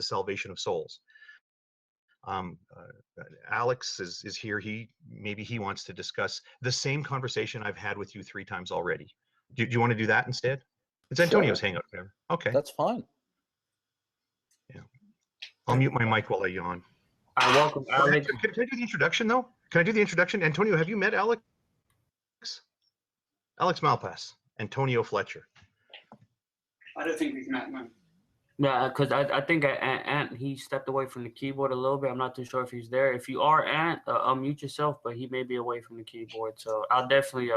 salvation of souls. Alex is here. Maybe he wants to discuss the same conversation I've had with you 3 times already. Do you want to do that instead? It's Antonio's hangout. Okay. That's fine. Yeah. I'll mute my mic while I yawn. Welcome, Alex. Can I do the introduction, though? Can I do the introduction? Antonio, have you met Alex? Alex Malpass, Antonio Fletcher. I don't think we've met, no. Yeah, because I think Ant, he stepped away from the keyboard a little bit. I'm not too sure if he's there. If you are Ant, unmute yourself, but he may be away from the keyboard. So I'll definitely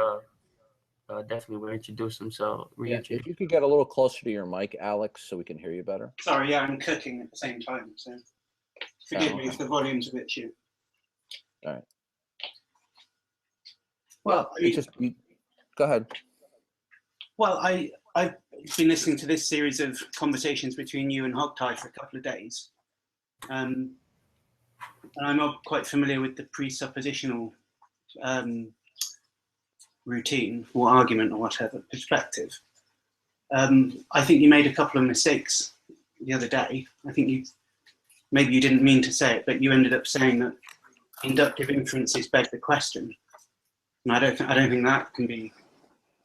will introduce him. So yeah, if you could get a little closer to your mic, Alex, so we can hear you better. Sorry, yeah, I'm cooking at the same time, so forgive me if the volume's a bit short. All right. Well, go ahead. Well, I've been listening to this series of conversations between you and Hogtie for a couple of days. And I'm not quite familiar with the presuppositional routine or argument or whatever perspective. I think you made a couple of mistakes the other day. I think maybe you didn't mean to say it, but you ended up saying that inductive inferences beg the question. And I don't think that can be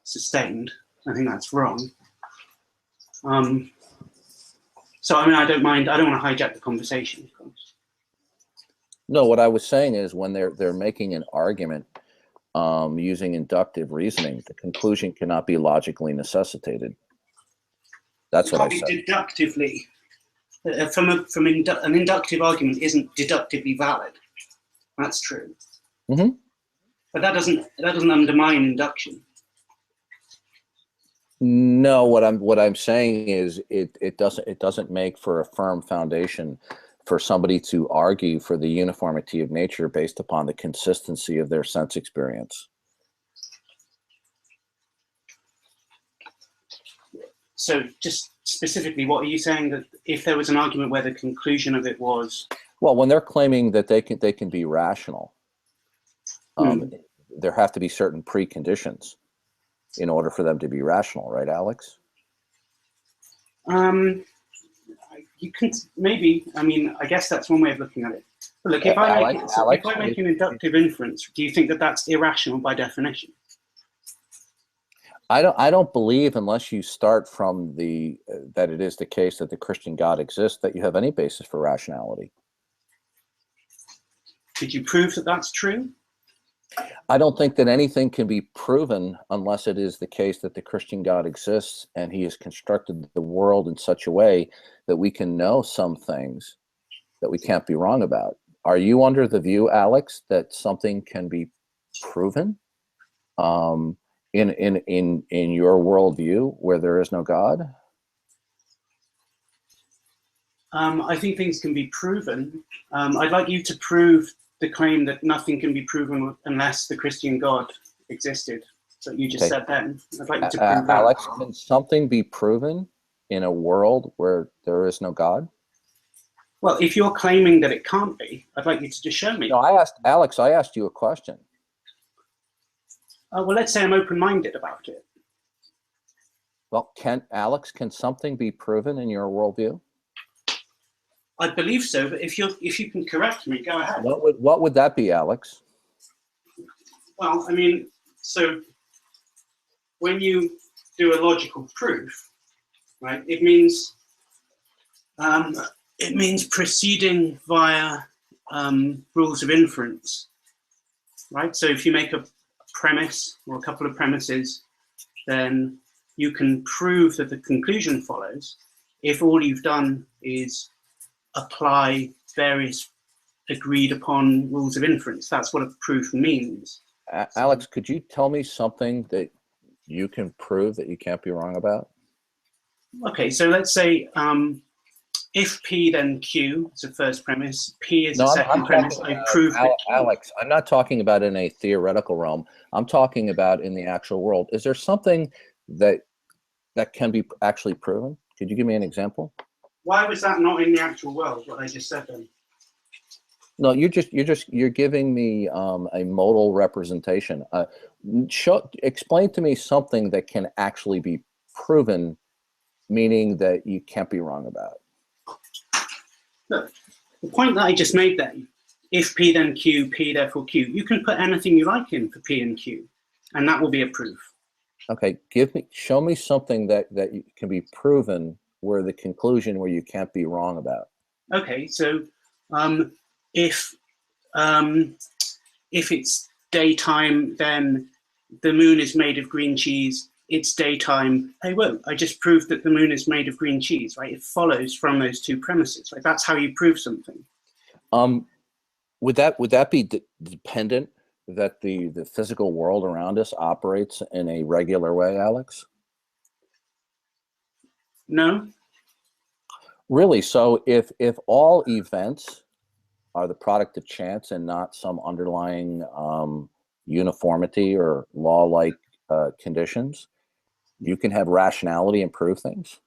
sustained. I think that's wrong. So I mean, I don't mind. I don't want to hijack the conversation, of course. No, what I was saying is when they're making an argument using inductive reasoning, the conclusion cannot be logically necessitated. That's what I said. Deductively, an inductive argument isn't deductively valid. That's true. Mm-hmm. But that doesn't undermine induction. No, what I'm saying is it doesn't make for a firm foundation for somebody to argue for the uniformity of nature based upon the consistency of their sense experience. So just specifically, what are you saying, that if there was an argument where the conclusion of it was? Well, when they're claiming that they can be rational, there have to be certain preconditions in order for them to be rational, right, Alex? You can maybe. I mean, I guess that's one way of looking at it. But look, if I make an inductive inference, do you think that that's irrational by definition? I don't believe, unless you start from that it is the case that the Christian God exists, that you have any basis for rationality. Did you prove that that's true? I don't think that anything can be proven unless it is the case that the Christian God exists and he has constructed the world in such a way that we can know some things that we can't be wrong about. Are you under the view, Alex, that something can be proven in your worldview where there is no God? I think things can be proven. I'd like you to prove the claim that nothing can be proven unless the Christian God existed. So you just said then. I'd like you to prove that. Alex, can something be proven in a world where there is no God? Well, if you're claiming that it can't be, I'd like you to just show me. No, I asked you a question. Well, let's say I'm open-minded about it. Well, Alex, can something be proven in your worldview? I believe so, but if you can correct me, go ahead. What would that be, Alex? Well, I mean, so when you do a logical proof, right, it means proceeding via rules of inference, right? So if you make a premise or a couple of premises, then you can prove that the conclusion follows if all you've done is apply various agreed upon rules of inference. That's what a proof means. Alex, could you tell me something that you can prove that you can't be wrong about? Okay, so let's say if P then Q is a first premise, P is a second premise, I prove that Q. Alex, I'm not talking about in a theoretical realm. I'm talking about in the actual world. Is there something that can be actually proven? Could you give me an example? Why was that not in the actual world, what I just said then? No, you're giving me a modal representation. Explain to me something that can actually be proven, meaning that you can't be wrong about. Look, the point that I just made then, if P then Q, P therefore Q, you can put anything you like in for P and Q, and that will be a proof. Okay, show me something that can be proven where the conclusion where you can't be wrong about. Okay, so if it's daytime, then the moon is made of green cheese. It's daytime. Hey, whoa! I just proved that the moon is made of green cheese, right? It follows from those two premises, right? That's how you prove something. Would that be dependent that the physical world around us operates in a regular way, Alex? No. Really? So if all events are the product of chance and not some underlying uniformity or law-like conditions, you can have rationality and prove things?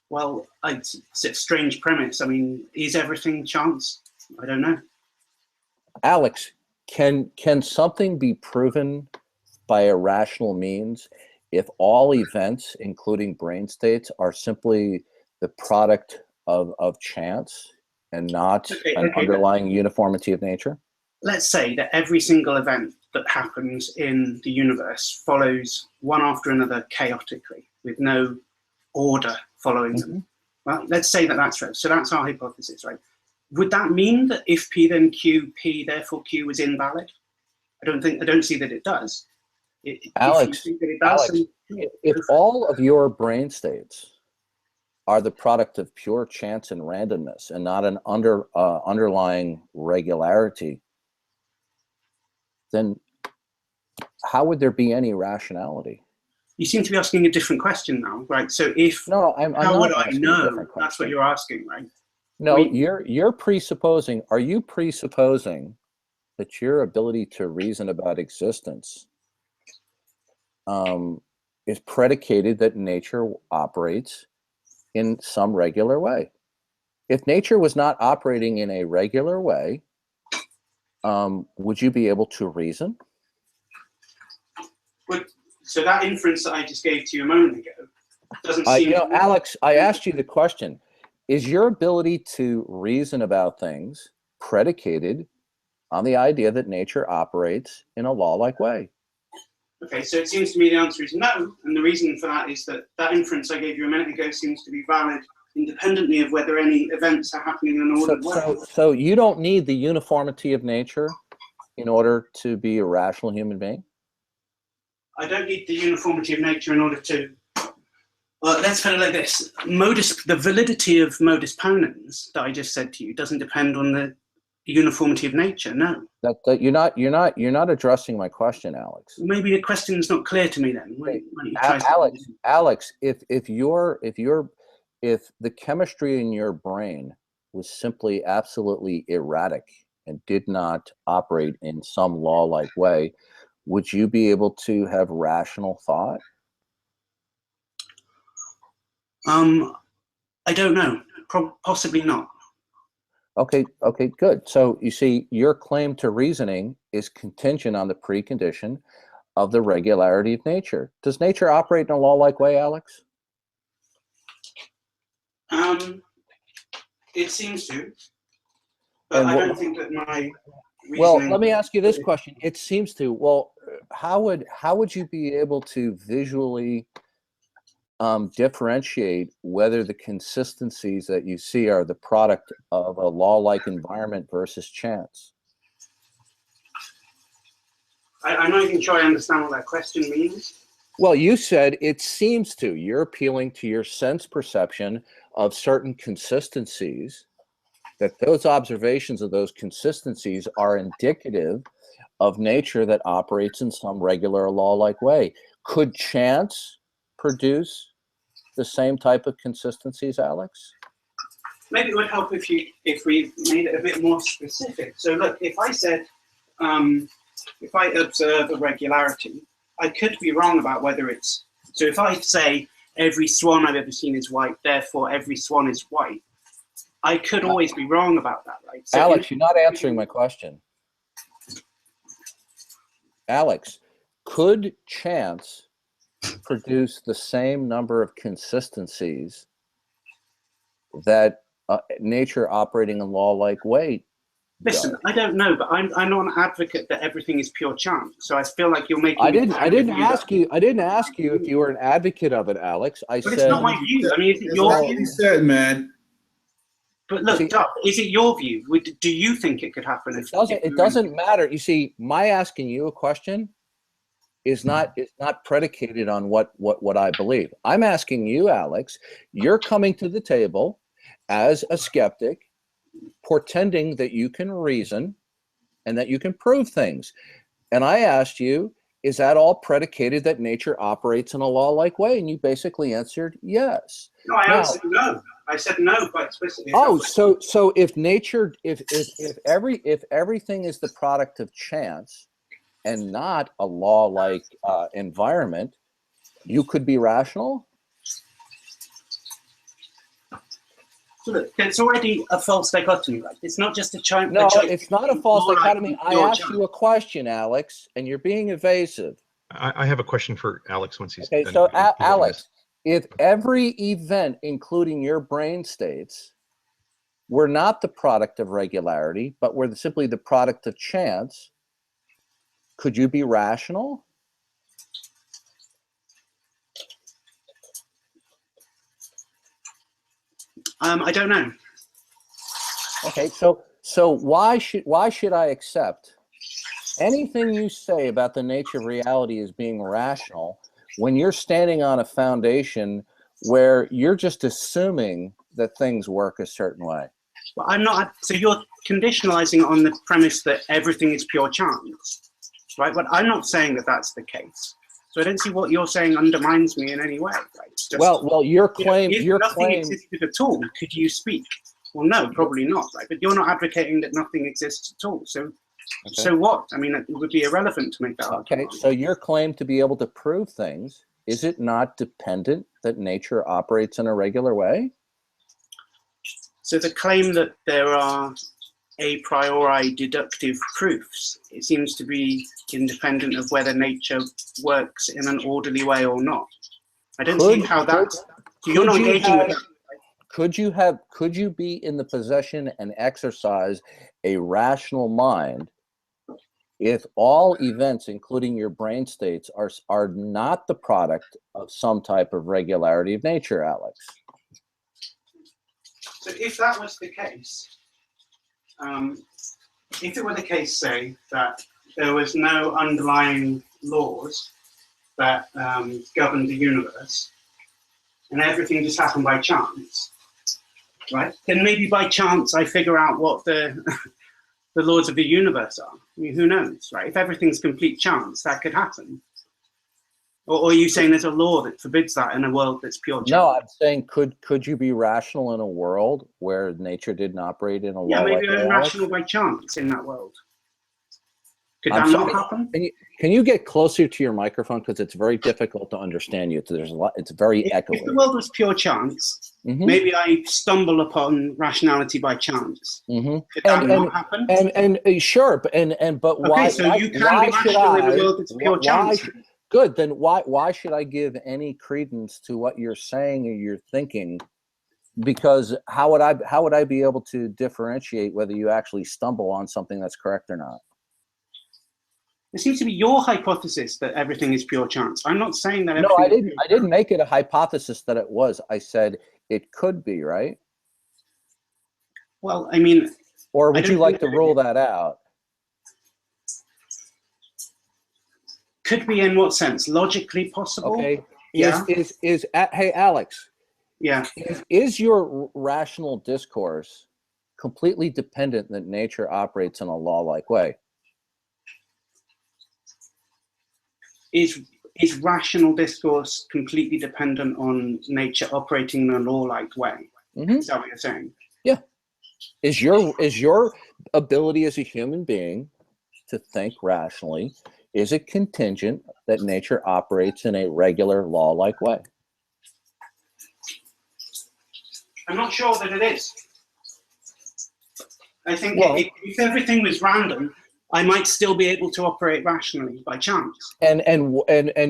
Well, it's a strange premise. I mean, is everything chance? I don't know. Alex, can something be proven by a rational means if all events, including brain states, are simply the product of chance and not an underlying uniformity of nature? Let's say that every single event that happens in the universe follows one after another chaotically, with no order following them. Well, let's say that that's right. So that's our hypothesis, right? Would that mean that if P then Q, P therefore Q is invalid? I don't see that it does. Alex, if all of your brain states are the product of pure chance and randomness and not an underlying regularity, then how would there be any rationality? You seem to be asking a different question now, right? So if no, I'm how not would I know? That's what you're asking, right? No, you're presupposing. Are you presupposing that your ability to reason about existence is predicated that nature operates in some regular way? If nature was not operating in a regular way, would you be able to reason? So that inference that I just gave to you a moment ago doesn't seem. You know, Alex, I asked you the question: is your ability to reason about things predicated on the idea that nature operates in a law-like way? Okay, so it seems to me the answer is no, and the reason for that is that that inference I gave you a minute ago seems to be valid independently of whether any events are happening in an ordered way. So you don't need the uniformity of nature in order to be a rational human being? I don't need the uniformity of nature in order to. Let's put it like this: the validity of modus ponens that I just said to you doesn't depend on the uniformity of nature. No. That you're not addressing my question, Alex. Maybe the question is not clear to me then. Alex, if the chemistry in your brain was simply absolutely erratic and did not operate in some law-like way, would you be able to have rational thought? I don't know. Possibly not. Okay, good. So you see, your claim to reasoning is contingent on the precondition of the regularity of nature. Does nature operate in a law-like way, Alex? It seems to, but I don't think that my reasoning. Well, let me ask you this question. It seems to. Well, how would you be able to visually differentiate whether the consistencies that you see are the product of a law-like environment versus chance? I'm not even sure I understand what that question means. Well, you said it seems to. You're appealing to your sense perception of certain consistencies, that those observations of those consistencies are indicative of nature that operates in some regular law-like way. Could chance produce the same type of consistencies, Alex? Maybe it would help if we made it a bit more specific. So look, if I said, if I observe a regularity, I could be wrong about whether it's, so if I say every swan I've ever seen is white, therefore every swan is white, I could always be wrong about that, right? So Alex, you're not answering my question. Alex, could chance produce the same number of consistencies that nature operating in law-like way? Listen, I don't know, but I'm not an advocate that everything is pure chance. So I feel like you're making. I didn't ask you if you were an advocate of it, Alex. But it's not my view. I mean, is it your That's view? what he said, man. But look, Darth, is it your view? Do you think it could happen? It doesn't matter. You see, my asking you a question is not predicated on what I believe. I'm asking you, Alex. You're coming to the table as a skeptic, portending that you can reason and that you can prove things. And I asked you, is that all predicated that nature operates in a law-like way? And you basically answered yes. No, I answered no. I said no quite explicitly. Oh, so if nature, if everything is the product of chance and not a law-like environment, you could be rational? So look, it's already a false dichotomy, right? It's not just a chance. No, it's not a false dichotomy. I asked you a question, Alex, and you're being evasive. I have a question for Alex once he's okay. done. So, Alex, if every event, including your brain states, were not the product of regularity, but were simply the product of chance, could you be rational? I don't know. Okay, so why should I accept anything you say about the nature of reality as being rational when you're standing on a foundation where you're just assuming that things work a certain way? But I'm not. So you're conditionalizing on the premise that everything is pure chance, right? But I'm not saying that that's the case. So I don't see what you're saying undermines me in any way. Right? Just, well, your claim, if nothing existed at all, could you speak? Well, no, probably not, right? But you're not advocating that nothing exists at all. So, so what? I mean, it would be irrelevant to make that argument. Okay, so your claim to be able to prove things, is it not dependent that nature operates in a regular way? So the claim that there are a priori deductive proofs, it seems to be independent of whether nature works in an orderly way or not. I don't see how that's. You're not engaging with that. Could you be in the possession and exercise a rational mind if all events, including your brain states, are not the product of some type of regularity of nature, Alex? So if that was the case, if it were the case, say, that there was no underlying laws that governed the universe, and everything just happened by chance, right? Then maybe by chance I figure out what the the laws of the universe are. I mean, who knows, right? If everything's complete chance, that could happen. Or are you saying there's a law that forbids that in a world that's pure chance? No, I'm saying could you be rational in a world where nature didn't operate in a law? Yeah, maybe I'm rational by chance in that world. Could that not happen? Can you get closer to your microphone, because it's very difficult to understand you? There's a lot. It's very echoey. If the world was pure chance, maybe I stumble upon rationality by chance. Could that not happen? And sure, but why? Okay, so you can be rational in a world that's pure chance. Good. Then why should I give any credence to what you're saying or you're thinking? Because how would I be able to differentiate whether you actually stumble on something that's correct or not? It seems to be your hypothesis that everything is pure chance. I'm not saying that. No, I didn't make it a hypothesis that it was. I said it could be, right? Well, I mean. Or would you like to rule that out? Could be in what sense? Logically possible? Okay. Yeah. Hey, Alex. Yeah. Is your rational discourse completely dependent that nature operates in a law-like way? Is rational discourse completely dependent on nature operating in a law-like way? Is that what you're saying? Yeah. Is your ability as a human being to think rationally, is it contingent that nature operates in a regular law-like way? I'm not sure that it is. I think if everything was random, I might still be able to operate rationally by chance. And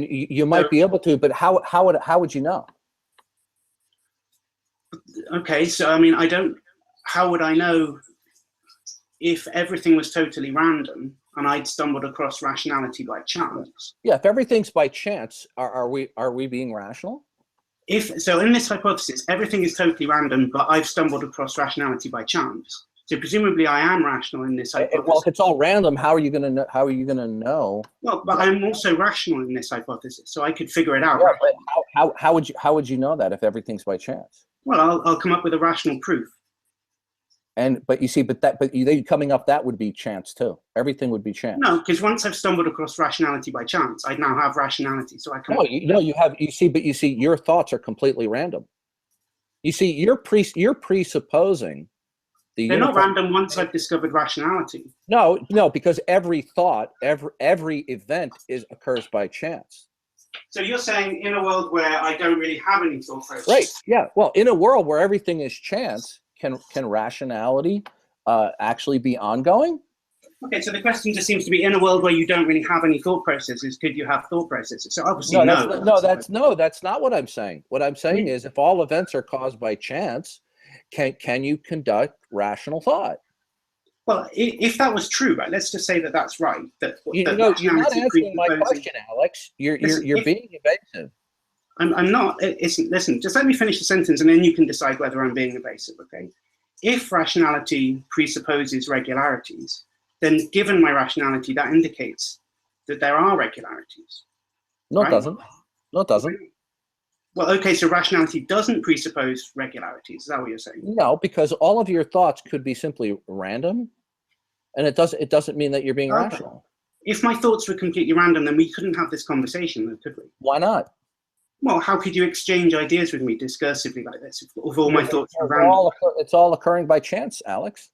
you might be able to, but how would you know? Okay, so I mean, how would I know if everything was totally random and I'd stumbled across rationality by chance? Yeah, if everything's by chance, are we being rational? So in this hypothesis, everything is totally random, but I've stumbled across rationality by chance. So presumably I am rational in this hypothesis. Well, if it's all random, how are you going to know? How are you going to know? Well, but I'm also rational in this hypothesis, so I could figure it out. Yeah, but how would you know that if everything's by chance? Well, I'll come up with a rational proof. But you see, but you coming up, that would be chance too. Everything would be chance. No, because once I've stumbled across rationality by chance, I now have rationality, so I can. No, you have. You see, your thoughts are completely random. You see, you're presupposing the. They're not random once I've discovered rationality. No, because every thought, every event occurs by chance. So you're saying in a world where I don't really have any thought process. Right. Yeah. Well, in a world where everything is chance, can rationality actually be ongoing? Okay, so the question just seems to be, in a world where you don't really have any thought processes, could you have thought processes? So obviously that's not what I'm saying. What I'm saying is, if all events are caused by chance, can you conduct rational thought? Well, if that was true, right? Let's just say that that's right. You're not answering my question, Alex. You're being evasive. I'm not. Listen, just let me finish the sentence, and then you can decide whether I'm being evasive. Okay? If rationality presupposes regularities, then given my rationality, that indicates that there are regularities. No, right? it doesn't. No, it doesn't. Well, okay, so rationality doesn't presuppose regularities. Is that what you're saying? No, because all of your thoughts could be simply random, and it doesn't mean that you're being rational. If my thoughts were completely random, then we couldn't have this conversation, could we? Why not? Well, how could you exchange ideas with me discursively like this if all my thoughts are random? It's all occurring by chance, Alex.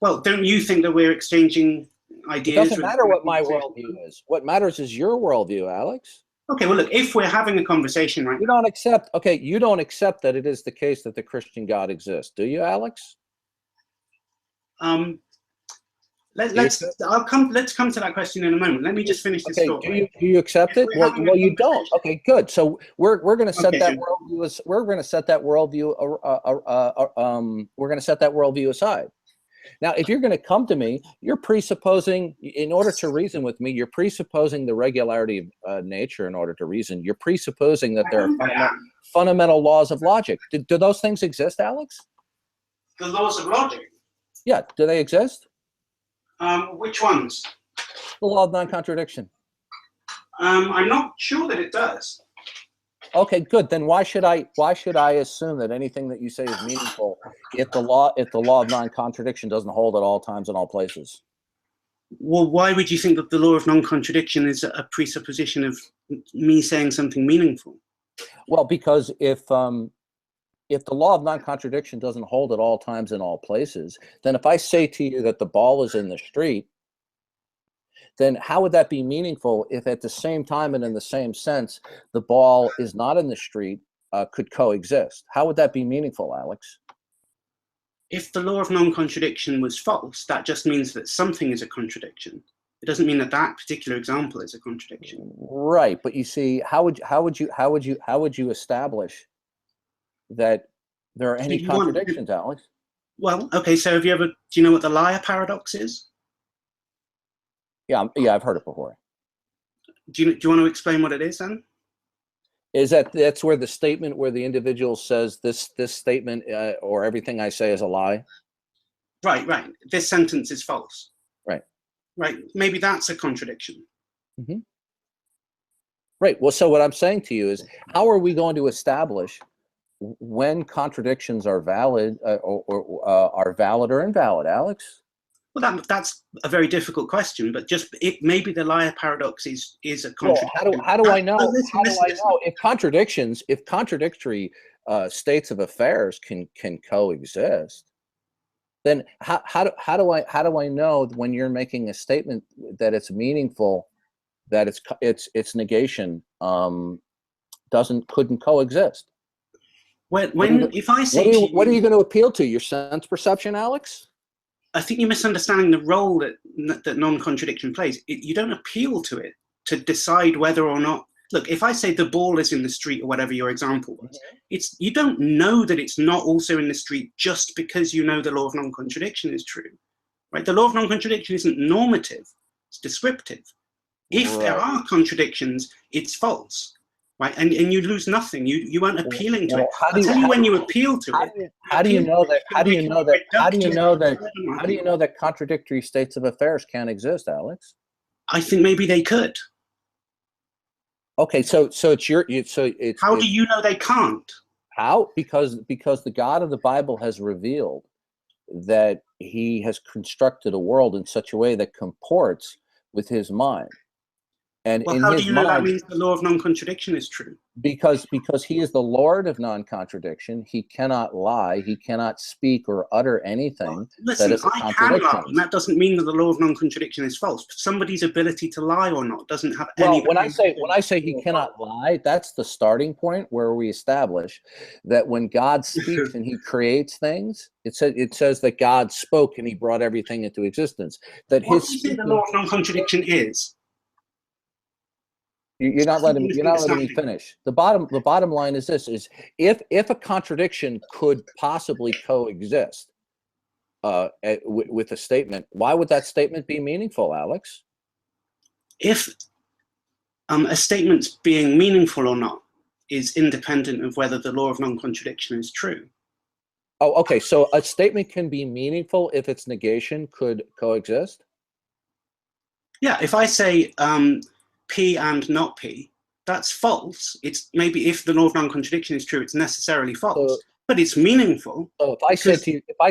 Well, don't you think that we're exchanging ideas? It doesn't matter what my worldview is. What matters is your worldview, Alex. Okay, well, look, if we're having a conversation right now. You don't accept that it is the case that the Christian God exists, do you, Alex? Let's come to that question in a moment. Let me just finish this thought. Do you accept it? Well, you don't. Okay, good. So we're going to set that worldview. We're going to set that worldview aside. Now, if you're going to come to me, you're presupposing, in order to reason with me, you're presupposing the regularity of nature in order to reason. You're presupposing that there are fundamental laws of logic. Do those things exist, Alex? The laws of logic? Yeah. Do they exist? Which ones? The law of non-contradiction. I'm not sure that it does. Okay, good. Then why should I assume that anything that you say is meaningful if the law of non-contradiction doesn't hold at all times and all places? Well, why would you think that the law of non-contradiction is a presupposition of me saying something meaningful? Well, because if the law of non-contradiction doesn't hold at all times in all places, then if I say to you that the ball is in the street, then how would that be meaningful if at the same time and in the same sense the ball is not in the street, could coexist? How would that be meaningful, Alex? If the law of non-contradiction was false, that just means that something is a contradiction. It doesn't mean that that particular example is a contradiction. Right, but you see, how would you establish that there are any contradictions, Alex? Well, okay, so do you know what the liar paradox is? Yeah, I've heard it before. Do you want to explain what it is then? Is that's where the statement where the individual says this statement or everything I say is a lie? Right. This sentence is false. Right. Maybe that's a contradiction. Mm-hmm. Right. Well, so what I'm saying to you is, how are we going to establish when contradictions are valid or are valid or invalid, Alex? Well, that's a very difficult question, but maybe the liar paradox is a contradiction. Well, how do I know? How do I know if contradictory states of affairs can coexist? Then how do I know when you're making a statement that it's meaningful, that its negation couldn't coexist? If I say what are you going to appeal to? Your sense perception, Alex? I think you're misunderstanding the role that non-contradiction plays. You don't appeal to it to decide whether or not look, if I say the ball is in the street or whatever your example was, you don't know that it's not also in the street just because you know the law of non-contradiction is true, right? The law of non-contradiction isn't normative, it's descriptive. If there are contradictions, it's false, right? And you lose nothing. You aren't appealing to it. I'll tell you when you appeal to it. How do you know that contradictory states of affairs can't exist, Alex? I think maybe they could. Okay, so it's how do you know they can't? How? Because the God of the Bible has revealed that he has constructed a world in such a way that comports with his mind. And well, in how his do you know mind, that means the law of non-contradiction is true? Because he is the Lord of non-contradiction. He cannot lie. He cannot speak or utter anything. Well, listen, that is a I contradiction. can lie, and that doesn't mean that the law of non-contradiction is false. Somebody's ability to lie or not doesn't have any. Well, when I say he cannot lie, that's the starting point where we establish that when God speaks and he creates things, it says that God spoke and he brought everything into existence. That what his do you think the law of non-contradiction is? You're not letting me finish. The bottom line is this: if a contradiction could possibly coexist with a statement, why would that statement be meaningful, Alex? If a statement's being meaningful or not is independent of whether the law of non-contradiction is true. Oh, okay. So a statement can be meaningful if its negation could coexist? Yeah, if I say P and not P, that's false. It's maybe if the law of non-contradiction is true, it's necessarily false, but it's meaningful. So if I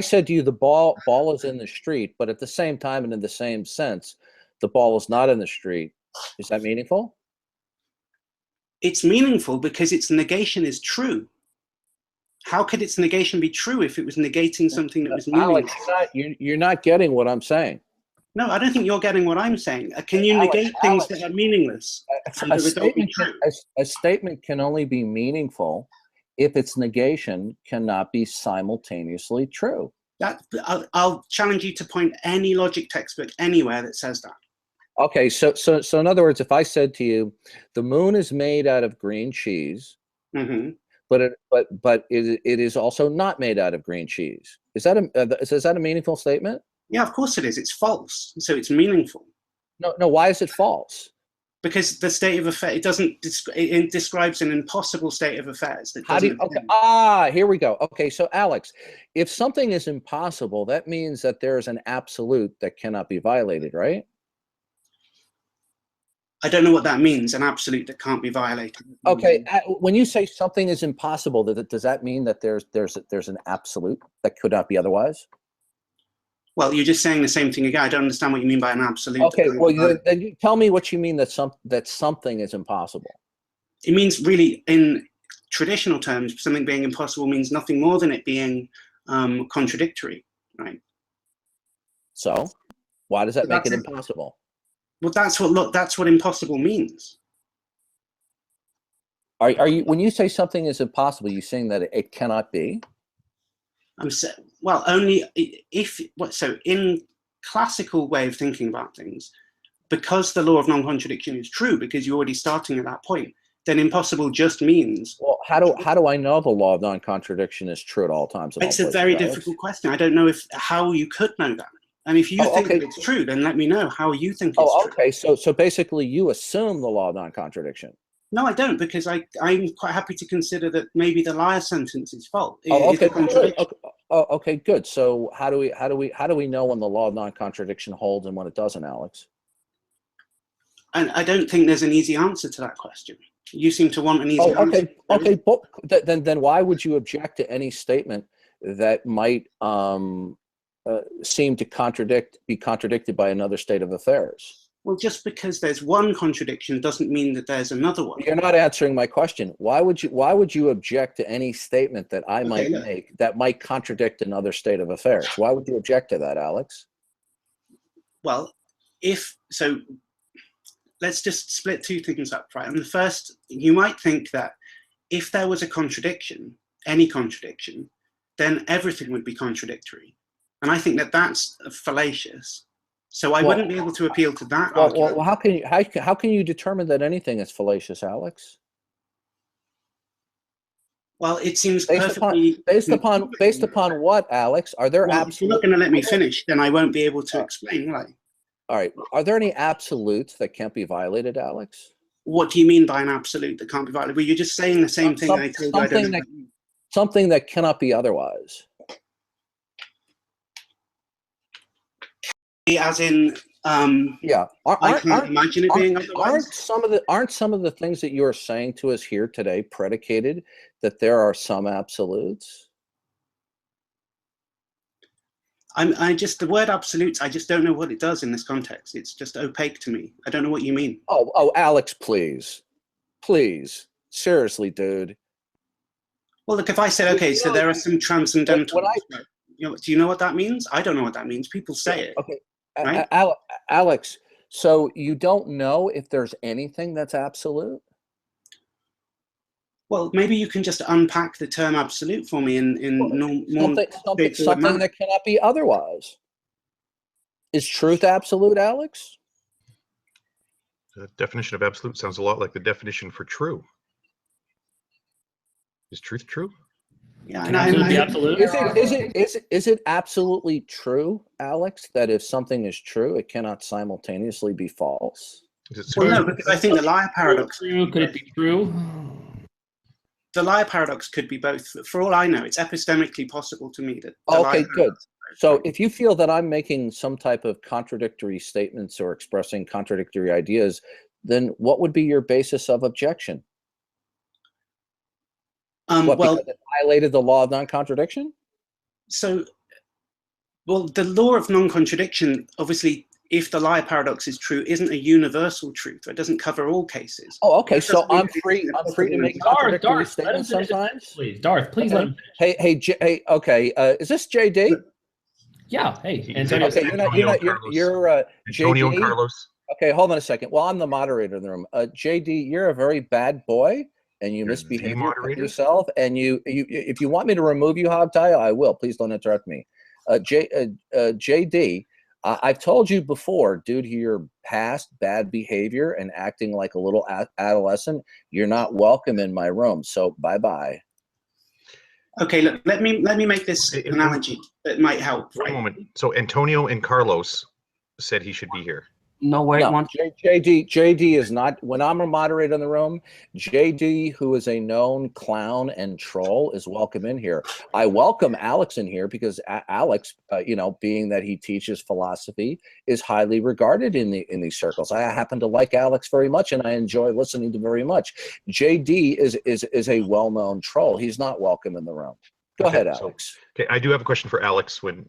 said to you the ball is in the street, but at the same time and in the same sense, the ball is not in the street, is that meaningful? It's meaningful because its negation is true. How could its negation be true if it was negating something that was meaningless? Alex, you're not getting what I'm saying. No, I don't think you're getting what I'm saying. Can you negate things that are meaningless? A statement can only be meaningful if its negation cannot be simultaneously true. I'll challenge you to point any logic textbook anywhere that says that. Okay, so in other words, if I said to you, the moon is made out of green cheese, but it is also not made out of green cheese. Is that a meaningful statement? Yeah, of course it is. It's false, so it's meaningful. No. Why is it false? Because the state of affairs, it describes an impossible state of affairs. Here we go. Okay, so Alex, if something is impossible, that means that there is an absolute that cannot be violated, right? I don't know what that means, an absolute that can't be violated. Okay, when you say something is impossible, does that mean that there's an absolute that could not be otherwise? Well, you're just saying the same thing again. I don't understand what you mean by an absolute. Okay, well, then you tell me what you mean that something is impossible. It means really, in traditional terms, something being impossible means nothing more than it being contradictory, right? So, why does that make it impossible? Well, that's what impossible means. Are you, when you say something is impossible, you saying that it cannot be? Well, only if, so in classical way of thinking about things, because the law of non-contradiction is true, because you're already starting at that point, then impossible just means. Well, how do I know the law of non-contradiction is true at all times? It's a very difficult question. I don't know how you could know that. And if you think that it's true, then let me know how you think it's true. Okay. So basically you assume the law of non-contradiction. No, I don't, because I'm quite happy to consider that maybe the liar sentence is false. Okay, good. So how do we know when the law of non-contradiction holds and when it doesn't, Alex? And I don't think there's an easy answer to that question. You seem to want an easy answer. Okay. But then why would you object to any statement that might seem to be contradicted by another state of affairs? Well, just because there's one contradiction doesn't mean that there's another one. You're not answering my question. Why would you object to any statement that I might make that might contradict another state of affairs? Why would you object to that, Alex? Well, let's just split two things up, right? And the first, you might think that if there was a contradiction, any contradiction, then everything would be contradictory. And I think that that's fallacious. So I wouldn't be able to appeal to that Well, argument. how can you determine that anything is fallacious, Alex? Well, it seems Based upon what, Alex? Are there Well, if you're not going to let me finish, then I won't be able to explain, will I? All right. Are there any absolutes that can't be violated, Alex? What do you mean by an absolute that can't be violated? Well, you're just saying the same thing I told you I don't know. Something that cannot be otherwise. As in, yeah, I can't imagine it being otherwise. Aren't some of the things that you are saying to us here today predicated that there are some absolutes? The word absolutes, I just don't know what it does in this context. It's just opaque to me. I don't know what you mean. Oh, Alex, please, seriously, dude. Well, look, if I said, okay, so there are some transcendental. Do you know what that means? I don't know what that means. People say it. Okay, right? Alex. So you don't know if there's anything that's absolute? Well, maybe you can just unpack the term absolute for me in something that cannot be otherwise. Is truth absolute, Alex? The definition of absolute sounds a lot like the definition for true. Is truth true? Yeah, absolute. Is it absolutely true, Alex, that if something is true, it cannot simultaneously be false? Well, no, because I think the liar paradox. Could it be true? The liar paradox could be both. For all I know, it's epistemically possible to me that. Okay, good. So if you feel that I'm making some type of contradictory statements or expressing contradictory ideas, then what would be your basis of objection? Because it violated the law of non-contradiction? So, well, the law of non-contradiction, obviously, if the liar paradox is true, isn't a universal truth. It doesn't cover all cases. Oh, okay. So I'm free to make contradictory statements sometimes. Please, Darth, please let him. Hey, okay. Is this JD? Yeah. Hey, Antonio. Okay, you're Antonio and JD? Carlos. Okay, hold on a second. Well, I'm the moderator in the room. JD, you're a very bad boy, and you misbehave yourself. And if you want me to remove you, Hogtie, I will. Please don't interrupt me. JD, I've told you before, due to your past bad behavior and acting like a little adolescent, you're not welcome in my room. So bye-bye. Okay, look, let me make this analogy that might help. One moment. So Antonio and Carlos said he should be here. No, wait, no, JD is not. When I'm a moderator in the room, JD, who is a known clown and troll, is welcome in here. I welcome Alex in here because Alex, being that he teaches philosophy, is highly regarded in these circles. I happen to like Alex very much, and I enjoy listening to him very much. JD is a well-known troll. He's not welcome in the room. Go ahead, Alex. Okay, I do have a question for Alex. I don't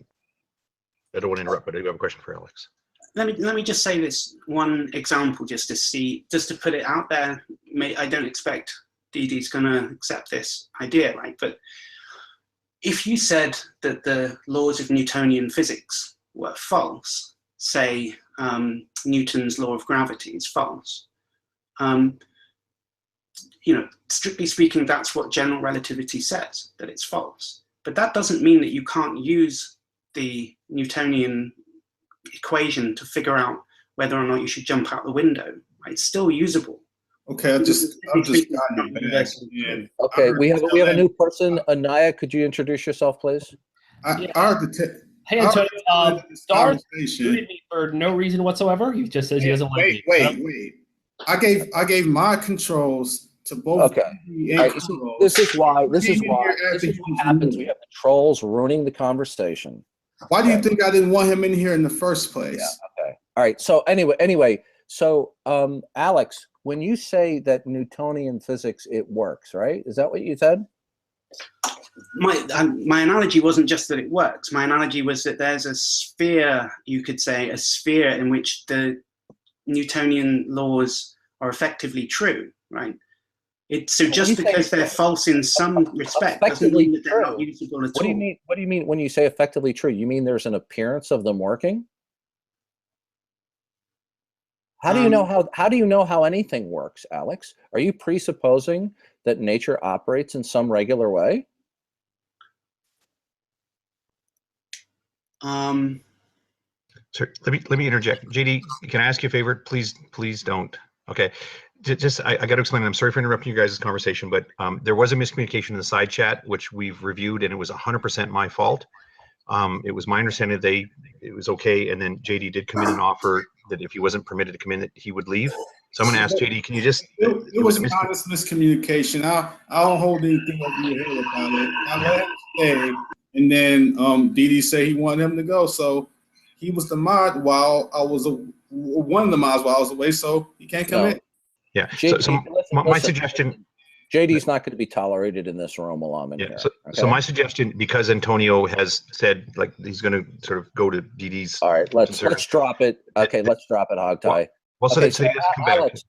want to interrupt, but I do have a question for Alex. Let me just say this one example just to put it out there. I don't expect DD's going to accept this idea, right? But if you said that the laws of Newtonian physics were false, say Newton's law of gravity is false, strictly speaking, that's what general relativity says, that it's false. But that doesn't mean that you can't use the Newtonian equation to figure out whether or not you should jump out the window. It's still usable. Okay, I'm just Okay, we have a new person. Anaya, could you introduce yourself, please? Hey, Antonio. Darth muted me for no reason whatsoever. He just says he doesn't like me. Wait. I gave my controls to both. Okay. Right, this is what happens. We have the trolls ruining the conversation. Why do you think I didn't want him in here in the first place? Yeah, okay. All right. So anyway, Alex, when you say that Newtonian physics, it works, right? Is that what you said? My analogy wasn't just that it works. My analogy was that there's a sphere, you could say, a sphere in which the Newtonian laws are effectively true, right? So just because they're false in some respect doesn't mean that they're not usable at all. What do you mean when you say effectively true? You mean there's an appearance of them working? How do you know how anything works, Alex? Are you presupposing that nature operates in some regular way? Sorry, let me interject. JD, can I ask you a favor? Please don't. Okay. Just I got to explain. I'm sorry for interrupting you guys' conversation, but there was a miscommunication in the side chat, which we've reviewed, and it was 100% my fault. It was my understanding that it was okay, and then JD did come in and offer that if he wasn't permitted to come in, that he would leave. So I'm going to ask JD, can you just? It was an honest miscommunication. I don't hold anything over your head about it. I let him stay, and then DD said he wanted him to go, so he was the mod while I was one of the mods while I was away, so he can't come in. Yeah. JD, so my suggestion. JD's not going to be tolerated in this room while I'm in here. So my suggestion, because Antonio has said like he's going to sort of go to DD's. All right, let's drop it. Okay, let's drop it, Hogtie. Well, okay, so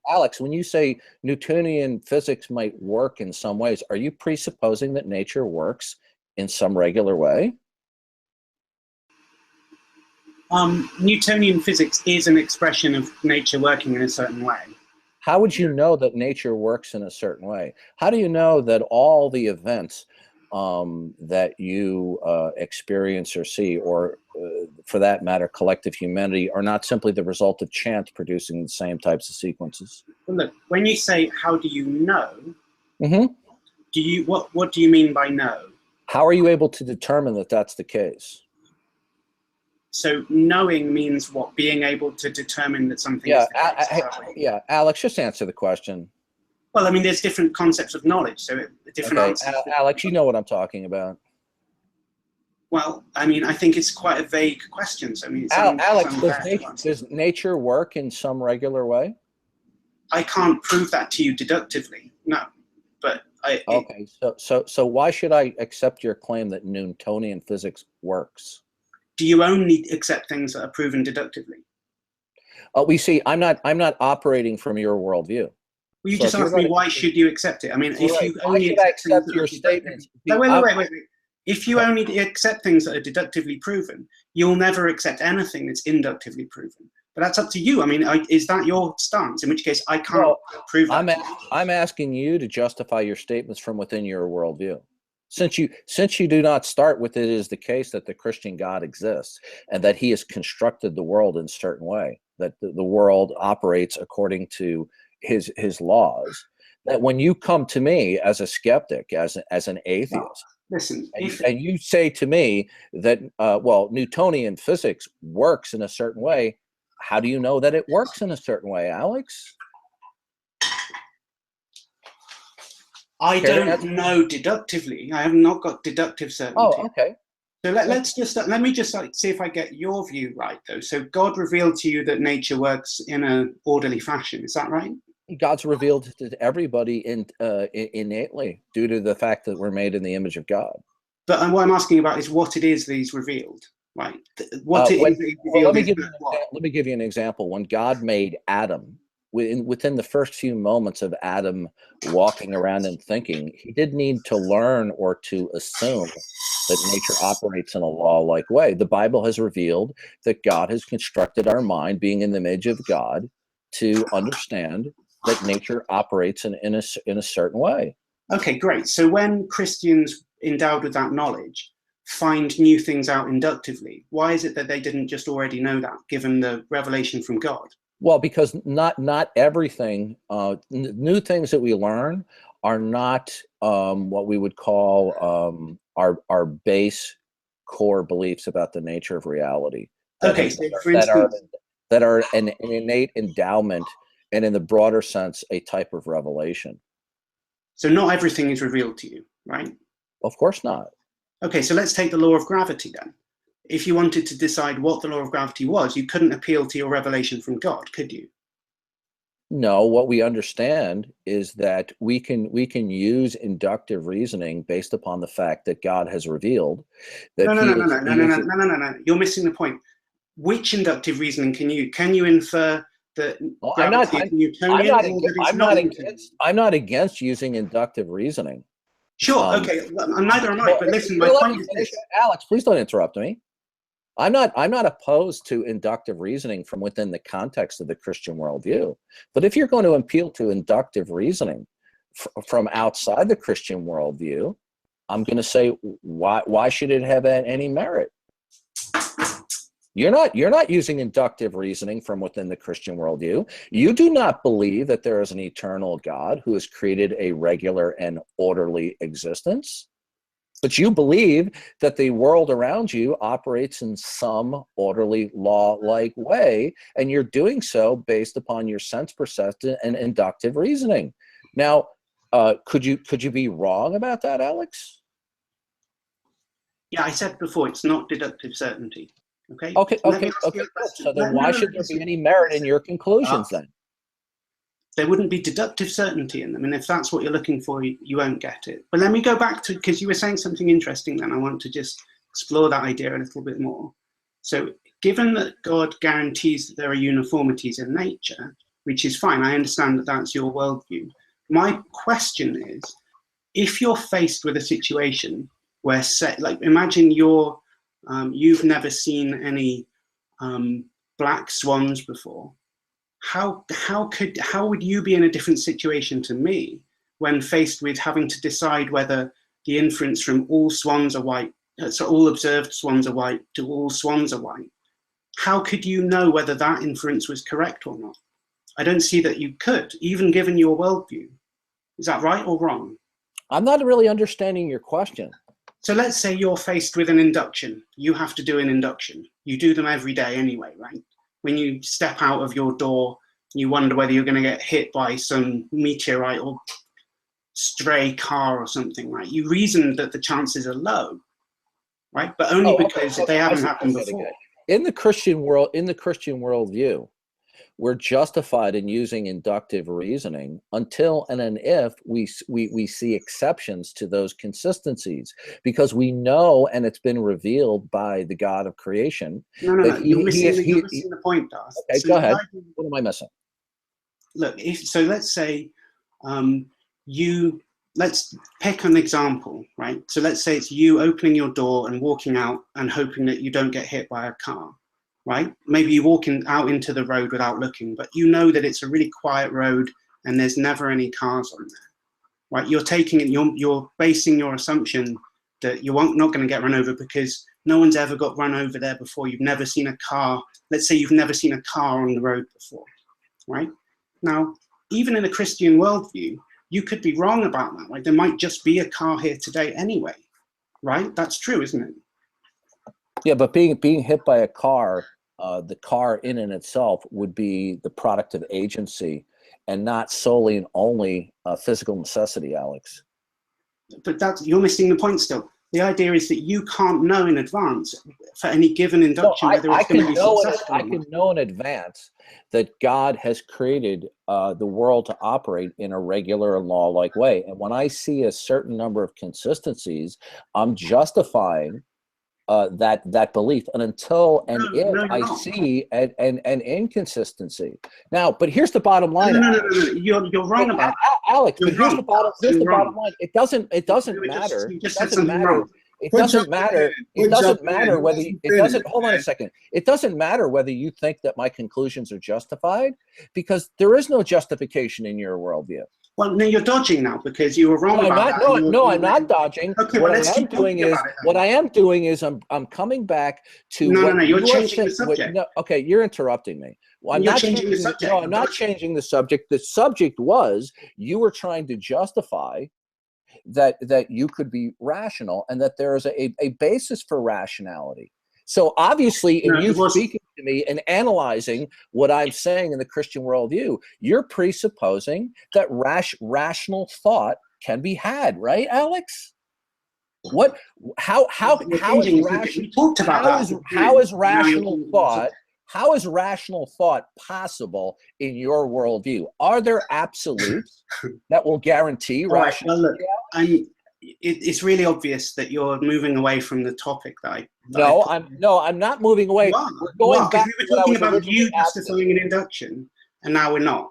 Alex, when you say Newtonian physics might work in some ways, are you presupposing that nature works in some regular way? Newtonian physics is an expression of nature working in a certain way. How would you know that nature works in a certain way? How do you know that all the events that you experience or see, or for that matter, collective humanity, are not simply the result of chance producing the same types of sequences? Well, look, when you say, how do you know, mm-hmm. What do you mean by know? How are you able to determine that that's the case? So knowing means what? Being able to determine that something is the case. Yeah, Alex, just answer the question. Well, I mean, there's different concepts of knowledge, so different answers. Alex, you know what I'm talking about. Well, I mean, I think it's quite a vague question. So, I mean, Alex, does nature work in some regular way? I can't prove that to you deductively, no. But okay, so why should I accept your claim that Newtonian physics works? Do you only accept things that are proven deductively? We see. I'm not operating from your worldview. Well, you just asked me why should you accept it. I mean, if you only accept your statements. Wait. If you only accept things that are deductively proven, you'll never accept anything that's inductively proven. But that's up to you. I mean, is that your stance? In which case, I can't prove that. I'm asking you to justify your statements from within your worldview. Since you do not start with it is the case that the Christian God exists and that he has constructed the world in a certain way, that the world operates according to his laws, that when you come to me as a skeptic, as an atheist, listen, and you say to me that, well, Newtonian physics works in a certain way, how do you know that it works in a certain way, Alex? I don't know deductively. I have not got deductive certainty. Oh, okay. So let me just see if I get your view right, though. So God revealed to you that nature works in an orderly fashion. Is that right? God's revealed to everybody innately due to the fact that we're made in the image of God. But what I'm asking about is what it is that he's revealed, right? What it is that he's revealed. Let me give you an example. When God made Adam, within the first few moments of Adam walking around and thinking, he didn't need to learn or to assume that nature operates in a law-like way. The Bible has revealed that God has constructed our mind, being in the image of God, to understand that nature operates in a certain way. Okay, great. So when Christians endowed with that knowledge find new things out inductively, why is it that they didn't just already know that, given the revelation from God? Well, because not everything, new things that we learn are not what we would call our base core beliefs about the nature of reality. Okay, so for instance, that are an innate endowment, and in the broader sense, a type of revelation. So not everything is revealed to you, right? Of course not. Okay, so let's take the law of gravity then. If you wanted to decide what the law of gravity was, you couldn't appeal to your revelation from God, could you? No, what we understand is that we can use inductive reasoning based upon the fact that God has revealed that No. You're missing the point. Which inductive reasoning can you infer that gravity is Newtonian? I'm not against using inductive reasoning. Sure, okay, neither am I, but listen, my point is this. Alex, please don't interrupt me. I'm not opposed to inductive reasoning from within the context of the Christian worldview. But if you're going to appeal to inductive reasoning from outside the Christian worldview, I'm going to say, why should it have any merit? You're not using inductive reasoning from within the Christian worldview. You do not believe that there is an eternal God who has created a regular and orderly existence. But you believe that the world around you operates in some orderly, law-like way, and you're doing so based upon your sense perception and inductive reasoning. Now, could you be wrong about that, Alex? Yeah, I said before, it's not deductive certainty. Okay. Okay. So then, why should there be any merit in your conclusions then? There wouldn't be deductive certainty in them, and if that's what you're looking for, you won't get it. But let me go back to, because you were saying something interesting then, I want to just explore that idea a little bit more. So given that God guarantees that there are uniformities in nature, which is fine, I understand that that's your worldview. My question is, if you're faced with a situation where, like, imagine you've never seen any black swans before, how would you be in a different situation to me when faced with having to decide whether the inference from all swans are white, so all observed swans are white, to all swans are white? How could you know whether that inference was correct or not? I don't see that you could, even given your worldview. Is that right or wrong? I'm not really understanding your question. So let's say you're faced with an induction. You have to do an induction. You do them every day anyway, right? When you step out of your door, you wonder whether you're going to get hit by some meteorite or stray car or something, right? You reason that the chances are low, right? But only because they haven't happened before. In the Christian worldview, we're justified in using inductive reasoning until and if we see exceptions to those consistencies, because we know, and it's been revealed by the God of creation. No, you're missing the point, Darth. Okay, so go ahead. What am I missing? Look, let's say let's pick an example, right? So let's say it's you opening your door and walking out and hoping that you don't get hit by a car. Right? Maybe you're walking out into the road without looking, but you know that it's a really quiet road and there's never any cars on there, right? You're taking it, you're basing your assumption that you're not going to get run over because no one's ever got run over there before. You've never seen a car. Let's say you've never seen a car on the road before, right? Now, even in a Christian worldview, you could be wrong about that. Like, there might just be a car here today anyway, right? That's true, isn't it? Yeah, but being hit by a car, the car in and itself would be the product of agency and not solely and only physical necessity, Alex. But you're missing the point still. The idea is that you can't know in advance for any given induction whether it's going to be successful. I can know in advance that God has created the world to operate in a regular and law-like way. And when I see a certain number of consistencies, I'm justifying that belief, and until if I see an inconsistency. Now, but here's the bottom line. No. You're wrong about Alex. But here's the bottom line. It doesn't matter. It doesn't matter whether hold on a second. It doesn't matter whether you think that my conclusions are justified, because there is no justification in your worldview. Well, no, you're dodging now because you were wrong about that. No, I'm not dodging. Okay, what I am doing is I'm coming back to. No, you're changing the subject. Okay, you're interrupting me. Well, I'm not changing the subject. No, I'm not changing the subject. The subject was you were trying to justify that you could be rational and that there is a basis for rationality. So obviously, in you speaking to me and analyzing what I'm saying in the Christian worldview, you're presupposing that rational thought can be had, right,Alex? How is rational thought possible in your worldview? Are there absolutes that will guarantee rationality? It's really obvious that you're moving away from the topic I'm not moving away. We're going back. We were talking about you justifying an induction, and now we're not,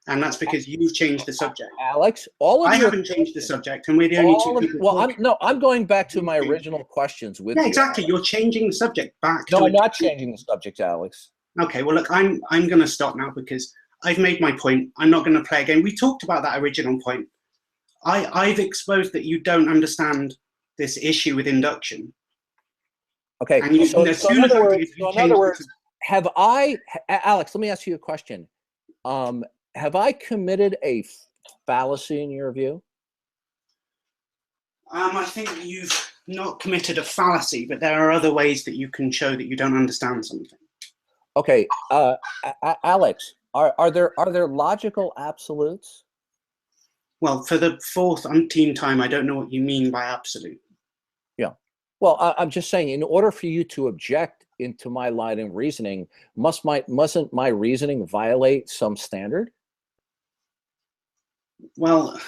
and that's because you've changed the subject. Alex, I haven't changed the subject, and we're the only two people. I'm going back to my original questions with you. Exactly. You're changing the subject back. No, I'm not changing the subject, Alex. Okay. Well, look, I'm going to stop now because I've made my point. I'm not going to play again. We talked about that original point. I've exposed that you don't understand this issue with induction. Okay. And you, So, as so soon in as other I words, did, you so in changed other it words, to- have I, Alex? Let me ask you a question. Have I committed a fallacy in your view? I think you've not committed a fallacy, but there are other ways that you can show that you don't understand something. Okay, Alex, are there logical absolutes? Well, for the fourth umpteen time, I don't know what you mean by absolute. Yeah. Well, I'm just saying, in order for you to object into my line of reasoning, mustn't my reasoning violate some standard? Well,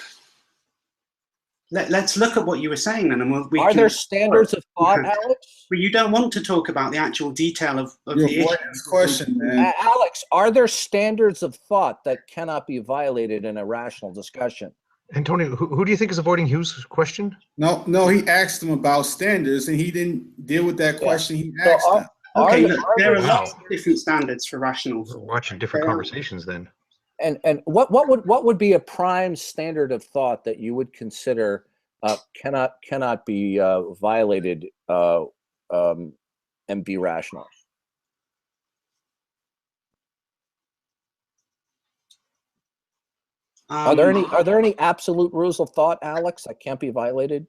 let's look at what you were saying then, and we Are can. there standards of thought, Alex? But you don't want to talk about the actual detail of You're the issue. avoiding this question, man. Alex, are there standards of thought that cannot be violated in a rational discussion? Antonio, who do you think is avoiding Hugh's question? No, he asked him about standards, and he didn't deal with that question he asked him. Okay, look, there are Wow. lots of different standards for rational We're thought. watching different conversations then. And what would be a prime standard of thought that you would consider cannot be violated and be rational? Are there any absolute rules of thought, Alex, that can't be violated?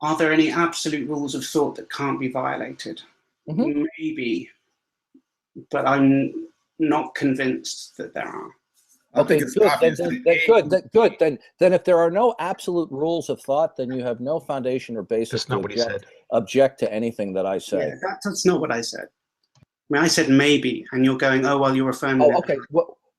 Are there any absolute rules of thought that can't be violated? Mm-hmm. Maybe, but I'm not convinced that there are. Okay, good. Then if there are no absolute rules of thought, then you have no foundation or basis That's not to what he said. object to anything that I say. Yeah, that's not what I said. I mean, I said maybe, and you're going, oh, well, you're affirming. Oh, okay.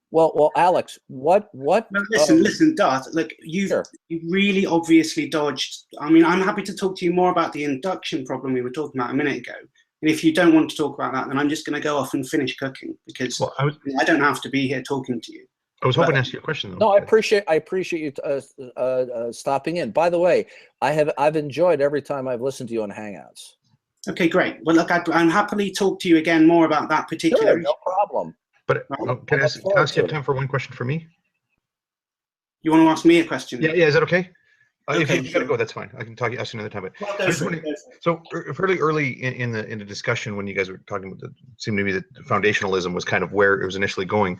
Well, Alex, what? No, listen, Darth. Look, you really obviously dodged. I mean, I'm happy to talk to you more about the induction problem we were talking about a minute ago. And if you don't want to talk about that, then I'm just going to go off and finish cooking because I don't have to be here talking to you. I was hoping to ask you a question though. No, I appreciate you stopping in. By the way, I've enjoyed every time I've listened to you on Hangouts. Okay, great. Well, look, I'm happily talk to you again more about that particular issue. No problem. But can I ask you have time for one question for me? You want to ask me a question? Yeah. Is that okay? If you sure. gotta go, that's fine. I can ask you another time. But Well, go for it. So fairly early in the discussion, when you guys were talking about, it seemed to me that foundationalism was kind of where it was initially going.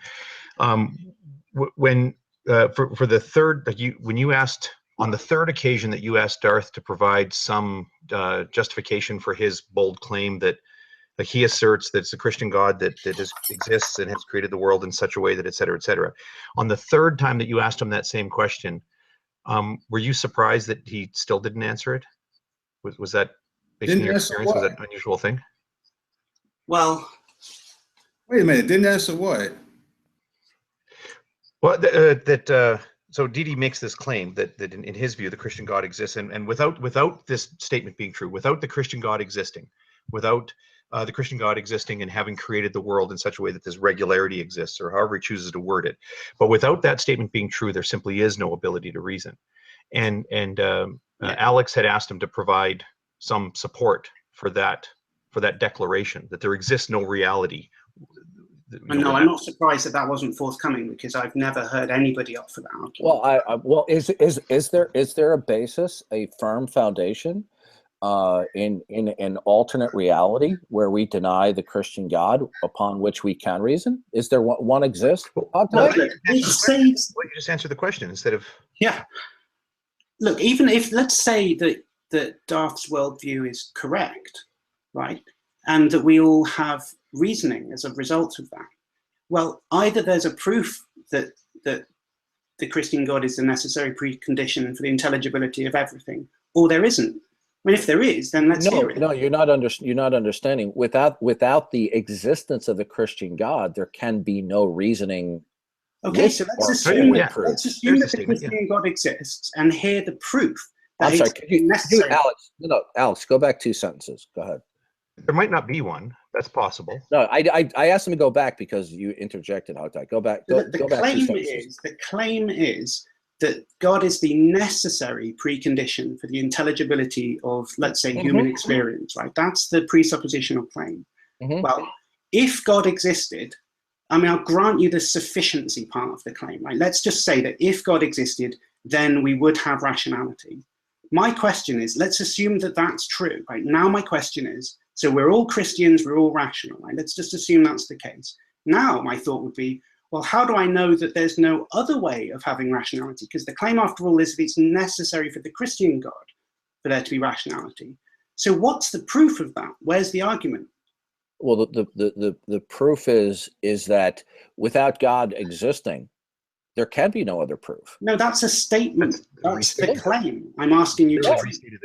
When for the third, when you asked on the third occasion that you asked Darth to provide some justification for his bold claim that he asserts that it's a Christian God that exists and has created the world in such a way that et cetera, et cetera. On the third time that you asked him that same question, were you surprised that he still didn't answer it? Was that, based on your experience, was that an unusual thing? Well, wait a minute, didn't answer what? Well, so DD makes this claim that in his view the Christian God exists, and without this statement being true, without the Christian God existing, without the Christian God existing and having created the world in such a way that this regularity exists, or however he chooses to word it, but without that statement being true, there simply is no ability to reason. And Alex had asked him to provide some support for that declaration that there exists no reality. No, I'm not surprised that wasn't forthcoming because I've never heard anybody offer that argument. Well, is there a basis, a firm foundation in an alternate reality where we deny the Christian God upon which we can reason? Is there one exist? You just answer the question instead of. Yeah. Look, even if, let's say that Darth's worldview is correct, right, and that we all have reasoning as a result of that. Well, either there's a proof that the Christian God is the necessary precondition for the intelligibility of everything, or there isn't. I mean, if there is, then let's hear it. No, you're not understanding. Without the existence of the Christian God, there can be no reasoning. Okay, so let's assume that the Christian God exists and hear the proof. I'm sorry, Alex, go back 2 sentences. Go ahead. There might not be one. That's possible. No, I asked him to go back because you interjected. Go back. The claim is that God is the necessary precondition for the intelligibility of, let's say, human experience, right? That's the presuppositional claim. Well, if God existed, I mean, I'll grant you the sufficiency part of the claim, right? Let's just say that if God existed, then we would have rationality. my question is, let's assume that that's true, right? Now my question is, so we're all Christians, we're all rational, right? Let's just assume that's the case. Now my thought would be, well, how do I know that there's no other way of having rationality? Because the claim, after all, is that it's necessary for the Christian God for there to be rationality. So what's the proof of that? Where's the argument? Well, the proof is that without God existing, there can be no other proof. No, that's a statement. That's the claim. I'm asking you to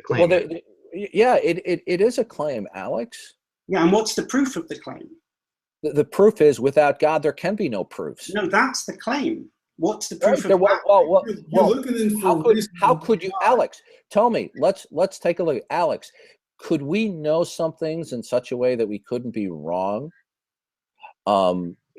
prove. Well, yeah, it is a claim, Alex. Yeah, and what's the proof of the claim? The proof is without God, there can be no proofs. No, that's the claim. What's the proof of that? Well, how could you, Alex? Tell me. Let's take a look. Alex, could we know some things in such a way that we couldn't be wrong?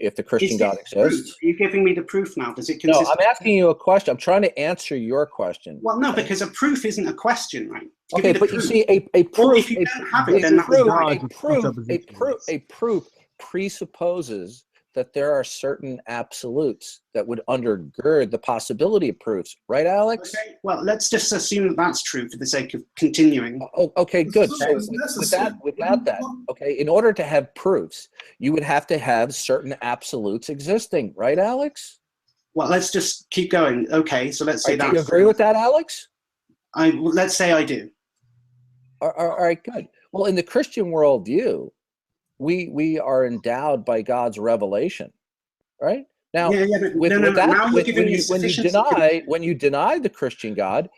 If the Christian God exists? Are you giving me the proof now? Does it consist? No, I'm asking you a question. I'm trying to answer your question. Well, no, because a proof isn't a question, right? Okay, but you see, a proof. Well, if you don't have it, then a proof presupposes that there are certain absolutes that would undergird the possibility of proofs, right, Alex? Okay, well, let's just assume that that's true for the sake of continuing. Oh, okay, good. So without that, okay, in order to have proofs, you would have to have certain absolutes existing, right, Alex? Well, let's just keep going. Okay, so let's say that. Do you agree with that, Alex? Let's say I do. All right, good. Well, in the Christian worldview, we are endowed by God's revelation, right? Now, when you deny the Christian God,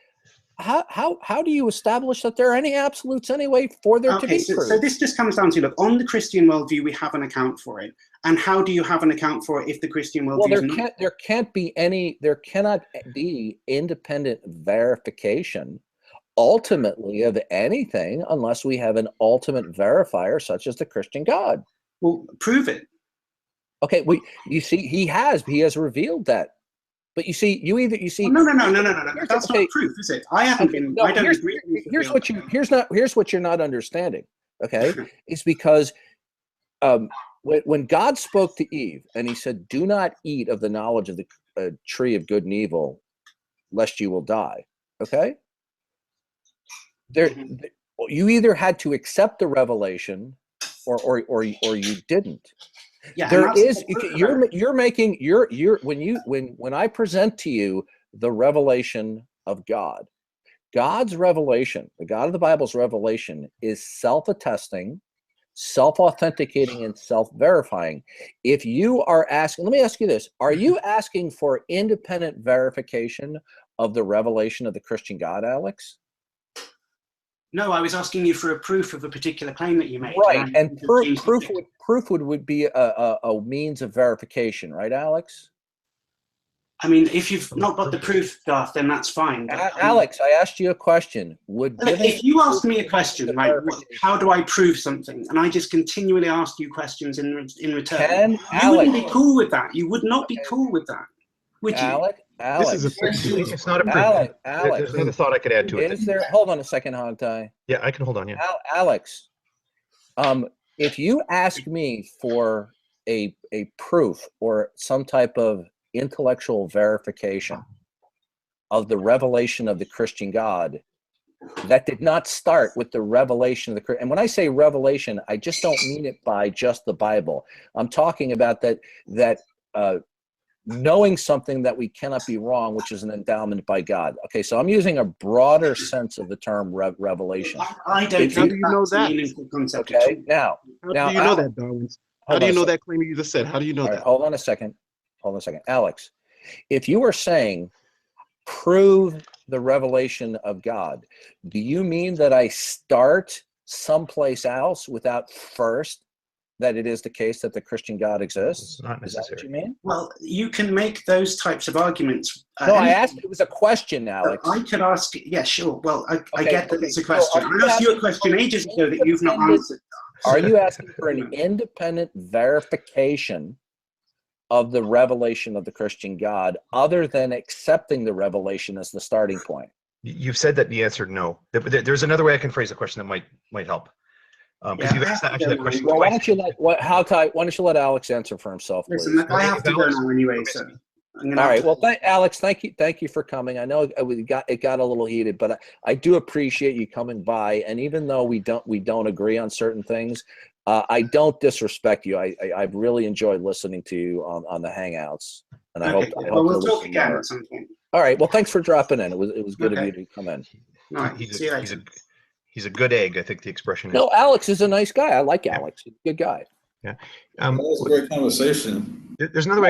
how do you establish that there are any absolutes anyway for there to be proof? So this just comes down to, look, on the Christian worldview, we have an account for it. And how do you have an account for it if the Christian worldview is not? There cannot be independent verification ultimately of anything unless we have an ultimate verifier such as the Christian God. Well, prove it. Okay, you see, he has revealed that. But you see, no. That's not proof, is it? I haven't been. No, I don't agree. Here's what you're not understanding. Okay, it's because when God spoke to Eve and he said, "Do not eat of the knowledge of the tree of good and evil, lest you will die." Okay. You either had to accept the revelation or you didn't. Yeah, when I present to you the revelation of God, God's revelation, the God of the Bible's revelation, is self-attesting, self-authenticating, and self-verifying. If you are asking, let me ask you this, are you asking for independent verification of the revelation of the Christian God, Alex? No, I was asking you for a proof of a particular claim that you made. Right, and proof would be a means of verification, right, Alex? I mean, if you've not got the proof, Darth, then that's fine. But, Alex, I asked you a question. If you ask me a question, like, how do I prove something? And I just continually ask you questions in return. You wouldn't be cool with that. You would not be cool with that, would you? Alex, it's not a proof. Alex, there's another thought I could add to it. Hold on a second, Hogtie. Yeah, I can hold on. Yeah, Alex, if you ask me for a proof or some type of intellectual verification of the revelation of the Christian God, that did not start with the revelation of the, and when I say revelation, I just don't mean it by just the Bible. I'm talking about that knowing something that we cannot be wrong, which is an endowment by God. Okay, so I'm using a broader sense of the term revelation. I don't think how do you know that? Okay, now how do you know that, Darwin? How do you know that claim you just said? How do you know that? Hold on a second, Alex. If you were saying prove the revelation of God, do you mean that I start someplace else without first that it is the case that the Christian God exists? It's not necessary. Is that what you mean? Well, you can make those types of arguments. No, I asked, it was a question, Alex. I could ask, yeah, sure. Well, I get that it's a question. I asked you a question ages ago that you've not answered. Are you asking for an independent verification of the revelation of the Christian God other than accepting the revelation as the starting point? You've said that the answer no. There's another way I can phrase the question that might help. Because you've asked that question well, twice. why don't you let Alex answer for himself, please? Listen, I have to go now anyway, so. All right. Well, Alex, thank you for coming. I know it got a little heated, but I do appreciate you coming by. And even though we don't agree on certain things, I don't disrespect you. I've really enjoyed listening to you on the Hangouts, and I hope we'll talk again at some point. All right. Well, thanks for dropping in. It was good of you to come in. All right. See you later. He's a good egg, I think the expression is. No, Alex is a nice guy. I like Alex. He's a good guy. Yeah. That was a great conversation. There's another way I can